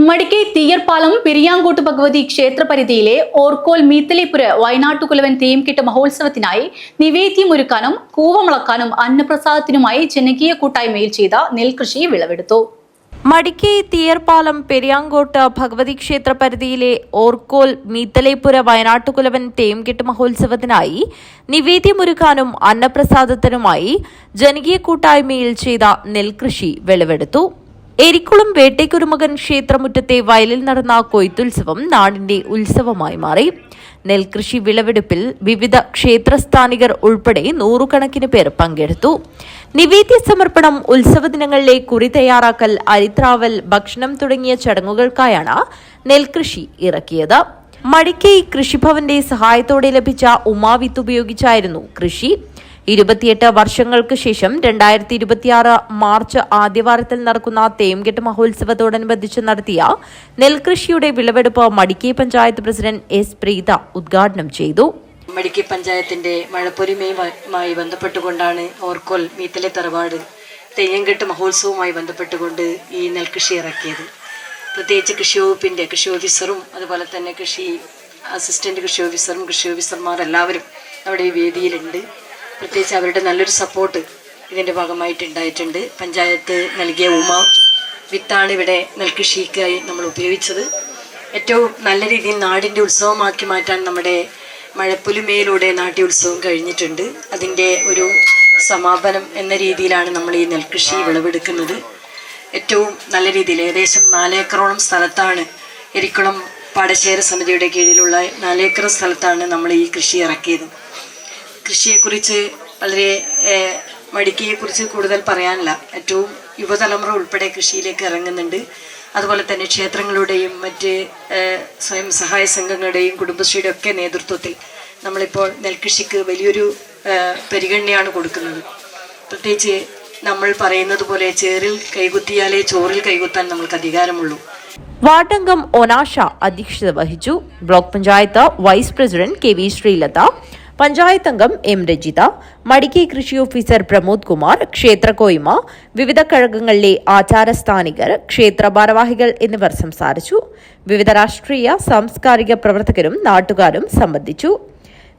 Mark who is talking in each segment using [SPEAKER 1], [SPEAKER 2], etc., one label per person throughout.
[SPEAKER 1] മടിക്കൈ തീയർപ്പാലം പെരിയാങ്കോട്ട് ഭഗവതി ക്ഷേത്രപരിധിയിലെ ഓർക്കോൽ മീത്തലേപ്പുര വയനാട്ടുകുലവൻ തെയ്യംകെട്ട് മഹോത്സവത്തിനായി നിവേദ്യമൊരുക്കാനും കൂവമളക്കാനും അന്നപ്രസാദത്തിനുമായി ജനകീയ കൂട്ടായ്മയിൽ ചെയ്ത നെൽകൃഷി വിളവെടുത്തു.
[SPEAKER 2] മടിക്കൈ തീയർപ്പാലം പെരിയാങ്കോട്ട് ഭഗവതി ക്ഷേത്ര പരിധിയിലെ ഓർക്കോൽ മീത്തലേപ്പുര വയനാട്ടുകുലവൻ തെയ്യംകെട്ട് മഹോത്സവത്തിനായി നിവേദ്യമൊരുക്കാനും അന്നപ്രസാദത്തിനുമായി ജനകീയ കൂട്ടായ്മയിൽ ചെയ്ത നെൽകൃഷി വിളവെടുത്തു. എരിക്കുളം വേട്ടേക്കുരുമകൻ ക്ഷേത്രമുറ്റത്തെ വയലിൽ നടന്ന കൊയ്ത്തുത്സവം നാടിന്റെ ഉത്സവമായി മാറി. നെൽകൃഷി വിളവെടുപ്പിൽ വിവിധ ക്ഷേത്രസ്ഥാനികർ ഉൾപ്പെടെ നൂറുകണക്കിന് പേർ പങ്കെടുത്തു. നിവേദ്യ സമർപ്പണം, ഉത്സവ ദിനങ്ങളിലെ കുറി തയ്യാറാക്കൽ, അരിത്രാവൽ, ഭക്ഷണം തുടങ്ങിയ ചടങ്ങുകൾക്കായാണ് നെൽകൃഷി ഇറക്കിയത്. മടിക്കൈ കൃഷിഭവന്റെ സഹായത്തോടെ ലഭിച്ച ഉമാവിത്ത് ഉപയോഗിച്ചായിരുന്നു കൃഷി. 28 വർഷങ്ങൾക്ക് ശേഷം 2026 മാർച്ച് ആദ്യവാരത്തിൽ നടക്കുന്ന തെയ്യംകെട്ട് മഹോത്സവത്തോടനുബന്ധിച്ച് നടത്തിയ നെൽകൃഷിയുടെ വിളവെടുപ്പ് മടിക്കൈ പഞ്ചായത്ത് പ്രസിഡന്റ് എസ് പ്രീത ഉദ്ഘാടനം ചെയ്തു.
[SPEAKER 3] മടിക്കൈ പഞ്ചായത്തിന്റെ മഴപ്പൊലിമയുമായി ബന്ധപ്പെട്ടുകൊണ്ടാണ് ഓർക്കോൽ മീത്തലെ തറവാട് തെയ്യംകെട്ട് മഹോത്സവവുമായി ബന്ധപ്പെട്ടുകൊണ്ട് ഈ നെൽകൃഷി ഇറക്കിയത്. പ്രത്യേകിച്ച് കൃഷി വകുപ്പിന്റെ കൃഷി ഓഫീസറും അതുപോലെ തന്നെ കൃഷി അസിസ്റ്റന്റ് കൃഷി ഓഫീസറും കൃഷി ഓഫീസർമാർ എല്ലാവരും നമ്മുടെ ഈ വേദിയിലുണ്ട്. പ്രത്യേകിച്ച് അവരുടെ നല്ലൊരു സപ്പോർട്ട് ഇതിൻ്റെ ഭാഗമായിട്ട് ഉണ്ടായിട്ടുണ്ട്. പഞ്ചായത്ത് നൽകിയ വിത്താണ് ഇവിടെ നെൽകൃഷിക്കായി നമ്മൾ ഉപയോഗിച്ചത്. ഏറ്റവും നല്ല രീതിയിൽ നാടിൻ്റെ ഉത്സവമാക്കി മാറ്റാൻ നമ്മുടെ മഴപ്പുലിമയിലൂടെ നാട്യോത്സവം കഴിഞ്ഞിട്ടുണ്ട്. അതിൻ്റെ ഒരു സമാപനം എന്ന രീതിയിലാണ് നമ്മൾ ഈ നെൽകൃഷി വിളവെടുക്കുന്നത്. ഏറ്റവും നല്ല രീതിയിൽ ഏകദേശം 4 ഏക്കറോളം സ്ഥലത്താണ്, എരിക്കുളം പാടശേഖര സമിതിയുടെ കീഴിലുള്ള 4 ഏക്കർ സ്ഥലത്താണ് നമ്മൾ ഈ കൃഷി ഇറക്കിയത്. കൃഷിയെക്കുറിച്ച് വളരെ മടിക്കയെക്കുറിച്ച് കൂടുതൽ പറയാനില്ല. ഏറ്റവും യുവതലമുറ ഉൾപ്പെടെ കൃഷിയിലേക്ക് ഇറങ്ങുന്നുണ്ട്. അതുപോലെ തന്നെ ക്ഷേത്രങ്ങളുടെയും മറ്റ് സ്വയം സഹായ സംഘങ്ങളുടെയും കുടുംബശ്രീയുടെ ഒക്കെ നേതൃത്വത്തിൽ നമ്മളിപ്പോൾ നെൽകൃഷിക്ക് വലിയൊരു പരിഗണനയാണ് കൊടുക്കുന്നത്. പ്രത്യേകിച്ച് നമ്മൾ പറയുന്നത് പോലെ ചേറിൽ കൈകുത്തിയാലേ ചോറിൽ കൈകുത്താൻ നമ്മൾക്ക് അധികാരമുള്ളൂ.
[SPEAKER 2] വാർഡംഗം ഒനാഷ അധ്യക്ഷത വഹിച്ചു. Block panchayat vice president K V Sreelatha, panchayat അംഗം എം രജിത, മടിക്കൈ കൃഷി ഓഫീസർ പ്രമോദ് കുമാർ, ക്ഷേത്ര കോയ്മ, വിവിധ കഴകങ്ങളിലെ ആചാരസ്ഥാനികർ, ക്ഷേത്ര ഭാരവാഹികൾ എന്നിവർ സംസാരിച്ചു. വിവിധ രാഷ്ട്രീയ സാംസ്കാരിക പ്രവർത്തകരും നാട്ടുകാരും സംബന്ധിച്ചു.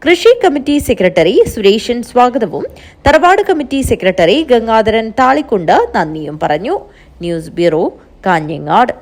[SPEAKER 2] കൃഷി കമ്മിറ്റി സെക്രട്ടറി സുരേഷൻ സ്വാഗതവും തറവാട് കമ്മിറ്റി സെക്രട്ടറി ഗംഗാധരൻ താളിക്കുണ്ട് നന്ദിയും പറഞ്ഞു. News bureau, Kanhangad.